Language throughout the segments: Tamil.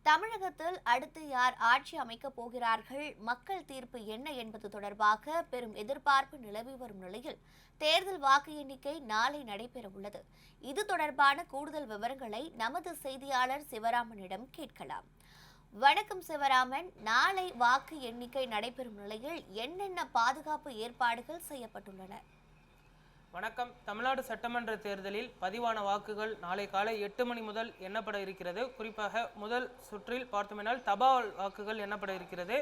தமிழகத்தில் அடுத்து யார் ஆட்சி அமைக்கப் போகிறார்கள், மக்கள் தீர்ப்பு என்ன என்பது தொடர்பாக பெரும் எதிர்பார்ப்பு நிலவி வரும் நிலையில் தேர்தல் வாக்கு எண்ணிக்கை நாளை நடைபெறவுள்ளது. இது தொடர்பான கூடுதல் விவரங்களை நமது செய்தியாளர் சிவராமனிடம் கேட்கலாம். வணக்கம் சிவராமன், நாளை வாக்கு எண்ணிக்கை நடைபெறும் நிலையில் என்னென்ன பாதுகாப்பு ஏற்பாடுகள் செய்யப்பட்டுள்ளன? வணக்கம். தமிழ்நாடு சட்டமன்ற தேர்தலில் பதிவான வாக்குகள் நாளை காலை 8 மணி முதல் எண்ணப்பட இருக்கிறது. குறிப்பாக முதல் சுற்றில் பார்த்தோமென்றால் தபால் வாக்குகள் எண்ணப்பட இருக்கிறது.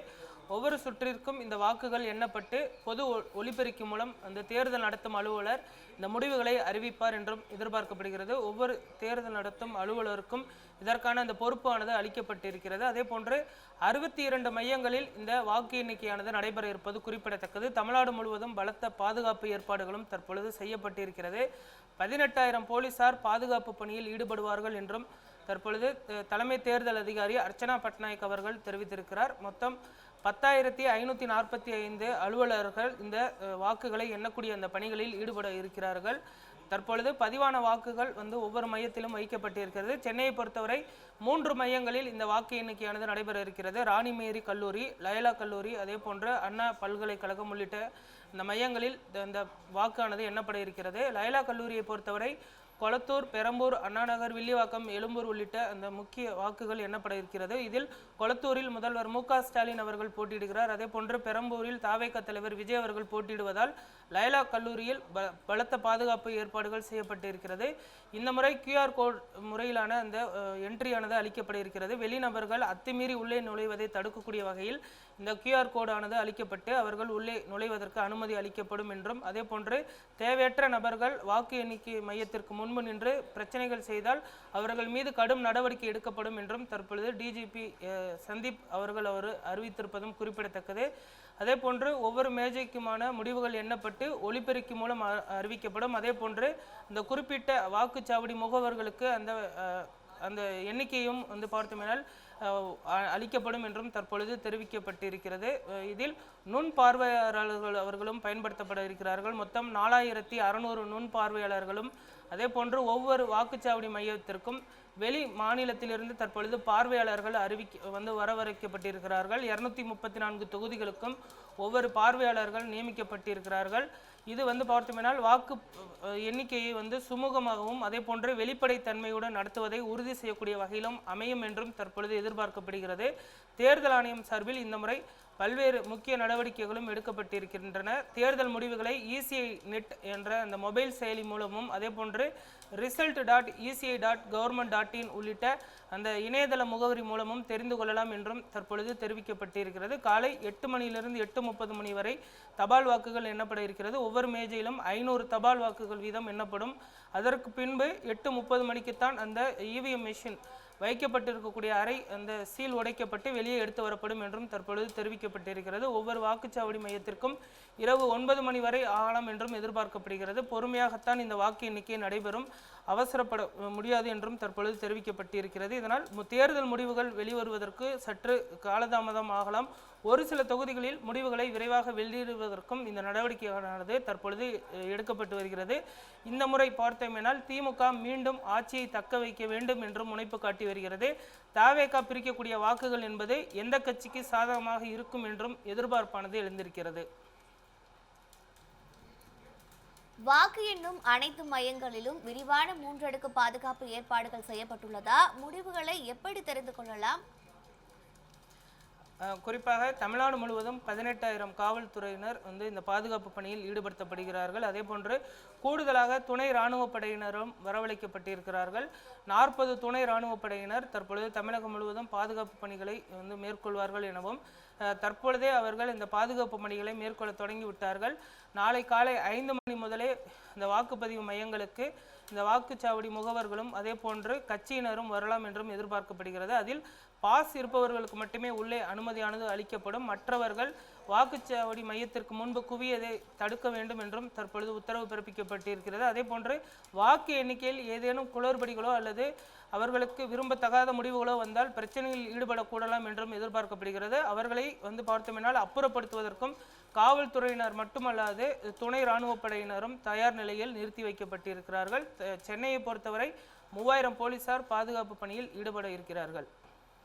ஒவ்வொரு சுற்றிற்கும் இந்த வாக்குகள் எண்ணப்பட்டு பொது ஒலிபெருக்கி மூலம் அந்த தேர்தல் நடத்தும் அலுவலர் இந்த முடிவுகளை அறிவிப்பார் என்றும் எதிர்பார்க்கப்படுகிறது. ஒவ்வொரு தேர்தல் நடத்தும் அலுவலருக்கும் இதற்கான அந்த பொறுப்பானது அளிக்கப்பட்டிருக்கிறது. அதே போன்று 62 மையங்களில் இந்த வாக்கு எண்ணிக்கையானது நடைபெற இருப்பது குறிப்பிடத்தக்கது. தமிழ்நாடு முழுவதும் பலத்த பாதுகாப்பு ஏற்பாடுகளும் தற்பொழுது செய்யப்பட்டிருக்கிறது. 18,000 போலீசார் பாதுகாப்பு பணியில் ஈடுபடுவார்கள் என்றும் தற்பொழுது தலைமை தேர்தல் அதிகாரி அர்ச்சனா பட்நாயக் அவர்கள் தெரிவித்திருக்கிறார். மொத்தம் 10,545 அலுவலர்கள் இந்த வாக்குகளை எண்ணக்கூடிய அந்த பணிகளில் ஈடுபட இருக்கிறார்கள். தற்பொழுது பதிவான வாக்குகள் ஒவ்வொரு மையத்திலும் வைக்கப்பட்டிருக்கிறது. சென்னையை பொறுத்தவரை 3 மையங்களில் இந்த வாக்கு எண்ணிக்கையானது நடைபெற இருக்கிறது. ராணிமேரி கல்லூரி, லயலா கல்லூரி, அதே போன்று அண்ணா பல்கலைக்கழகம் உள்ளிட்ட இந்த மையங்களில் இந்த வாக்கானது எண்ணப்பட இருக்கிறது. லயலா கல்லூரியை பொறுத்தவரை கொளத்தூர், பெரம்பூர், அண்ணாநகர், வில்லிவாக்கம், எழும்பூர் உள்ளிட்ட அந்த முக்கிய வாக்குகள் எண்ணப்பட இருக்கிறது. இதில் கொளத்தூரில் முதல்வர் மு.க. ஸ்டாலின் அவர்கள் போட்டியிடுகிறார். அதே போன்று பெரம்பூரில் தாவேக தலைவர் விஜய் அவர்கள் போட்டியிடுவதால் லயலா கல்லூரியில் பலத்த பாதுகாப்பு ஏற்பாடுகள் செய்யப்பட்டிருக்கிறது. இந்த முறை QR கோட் முறையிலான அந்த என்ட்ரியானது அளிக்கப்பட இருக்கிறது. வெளிநபர்கள் அத்துமீறி உள்ளே நுழைவதை தடுக்கக்கூடிய வகையில் இந்த QR கோடானது அளிக்கப்பட்டு அவர்கள் உள்ளே நுழைவதற்கு அனுமதி அளிக்கப்படும் என்றும், அதே போன்று தேவையற்ற நபர்கள் வாக்கு எண்ணிக்கை மையத்திற்கு முன்பு நின்று பிரச்சனைகள் செய்தால் அவர்கள் மீது கடும் நடவடிக்கை எடுக்கப்படும் என்றும் தற்பொழுது டிஜிபி சந்தீப் அவர்கள் அறிவித்திருப்பதும் குறிப்பிடத்தக்கது. அதே போன்று ஒவ்வொரு மேஜைக்குமான முடிவுகள் எண்ணப்பட்டு ஒலிபெருக்கி மூலம் அறிவிக்கப்படும். அதே போன்று இந்த குறிப்பிட்ட வாக்குச்சாவடி முகவர்களுக்கு அந்த எண்ணிக்கையும் பார்த்தோம்னால் அளிக்கப்படும் என்றும் தற்பொழுது தெரிவிக்கப்பட்டிருக்கிறது. இதில் நுண் பார்வையாளர்கள் அவர்களும் பயன்படுத்தப்பட இருக்கிறார்கள். மொத்தம் 4,600 நுண் பார்வையாளர்களும், அதே போன்று ஒவ்வொரு வாக்குச்சாவடி மையத்திற்கும் வெளி மாநிலத்திலிருந்து தற்பொழுது பார்வையாளர்கள் வரவழைக்கப்பட்டிருக்கிறார்கள். 234 தொகுதிகளுக்கும் ஒவ்வொரு பார்வையாளர்கள் நியமிக்கப்பட்டிருக்கிறார்கள். இது பார்த்தோம்னால் வாக்கு எண்ணிக்கையை சுமூகமாகவும் அதே போன்று வெளிப்படைத்தன்மையுடன் நடத்துவதை உறுதி செய்யக்கூடிய வகையிலும் அமையும் என்றும் தற்பொழுது எதிர்பார்க்கப்படுகிறது. தேர்தல் ஆணையம் சார்பில் இந்த முறை பல்வேறு முக்கிய நடவடிக்கைகளும் எடுக்கப்பட்டிருக்கின்றன. தேர்தல் முடிவுகளை ECI நெட் என்ற அந்த மொபைல் செயலி மூலமும், அதே போன்று result.eci.government.in உள்ளிட்ட அந்த இணையதள முகவரி மூலமும் தெரிந்து கொள்ளலாம் என்றும் தற்பொழுது தெரிவிக்கப்பட்டிருக்கிறது. காலை 8 மணியிலிருந்து 8:30 மணி வரை தபால் வாக்குகள் எண்ணப்பட இருக்கிறது. ஒவ்வொரு மேஜையிலும் 500 தபால் வாக்குகள் வீதம் எண்ணப்படும். அதற்கு பின்பு 8:30 மணிக்குத்தான் அந்த EVM மிஷின் வைக்கப்பட்டிருக்கக்கூடிய அறை அந்த சீல் உடைக்கப்பட்டு வெளியே எடுத்து வரப்படும் என்றும் தற்பொழுது தெரிவிக்கப்பட்டிருக்கிறது. ஒவ்வொரு வாக்குச்சாவடி மையத்திற்கும் இரவு 9 மணி வரை ஆகலாம் என்றும் எதிர்பார்க்கப்படுகிறது. பொறுமையாகத்தான் இந்த வாக்கு எண்ணிக்கை நடைபெறும், அவசரப்பட முடியாது என்றும் தற்பொழுது தெரிவிக்கப்பட்டிருக்கிறது. இதனால் தேர்தல் முடிவுகள் வெளிவருவதற்கு சற்று காலதாமதம் ஆகலாம். ஒரு சில தொகுதிகளில் முடிவுகளை விரைவாக வெளியிடுவதற்கும் இந்த நடவடிக்கையானது தற்பொழுது எடுக்கப்பட்டு வருகிறது. இந்த முறை பார்த்தோமென்றால் திமுக மீண்டும் ஆட்சியை தக்க வைக்க வேண்டும் என்றும் முனைப்பு காட்டி வருகிறது. தாவேக பிரிக்கக்கூடிய வாக்குகள் என்பது எந்த கட்சிக்கு சாதகமாக இருக்கும் என்றும் எதிர்பார்ப்பானது எழுந்திருக்கிறது. வாக்கு எண்ணும் அனைத்து மையங்களிலும் விரிவான 3 அடுக்கு பாதுகாப்பு ஏற்பாடுகள் செய்யப்பட்டுள்ளதா? முடிவுகளை எப்படி தெரிந்து கொள்ளலாம்? குறிப்பாக தமிழ்நாடு முழுவதும் 18,000 காவல்துறையினர் இந்த பாதுகாப்பு பணியில் ஈடுபடுத்தப்படுகிறார்கள். அதே போன்று கூடுதலாக துணை இராணுவ படையினரும் வரவழைக்கப்பட்டிருக்கிறார்கள். 40 துணை இராணுவ படையினர் தற்பொழுது தமிழகம் முழுவதும் பாதுகாப்பு பணிகளை மேற்கொள்வார்கள் எனவும் தற்பொழுதே அவர்கள் இந்த பாதுகாப்பு பணிகளை மேற்கொள்ள தொடங்கிவிட்டார்கள். நாளை காலை 5 மணி முதலே இந்த வாக்குப்பதிவு மையங்களுக்கு இந்த வாக்குச்சாவடி முகவர்களும் அதே போன்று கட்சியினரும் வரலாம் என்றும் எதிர்பார்க்கப்படுகிறது. அதில் பாஸ் இருப்பவர்களுக்கு மட்டுமே உள்ளே அனுமதியானது அளிக்கப்படும். மற்றவர்கள் வாக்குச்சாவடி மையத்திற்கு முன்பு குவியதை தடுக்க வேண்டும் என்றும் தற்பொழுது உத்தரவு பிறப்பிக்கப்பட்டிருக்கிறது. அதே போன்று வாக்கு எண்ணிக்கையில் ஏதேனும் குளறுபடிகளோ அல்லது அவர்களுக்கு விரும்பத்தகாத முடிவுகளோ வந்தால் பிரச்சனையில் ஈடுபடக்கூடலாம் என்றும் எதிர்பார்க்கப்படுகிறது. அவர்களை பார்த்தோமென்றால் அப்புறப்படுத்துவதற்கும் காவல்துறையினர் மட்டுமல்லாது துணை இராணுவ படையினரும் தயார் நிலையில் நிறுத்தி வைக்கப்பட்டிருக்கிறார்கள். சென்னையை பொறுத்தவரை 3000 போலீசார் பாதுகாப்பு பணியில் ஈடுபட இருக்கிறார்கள்.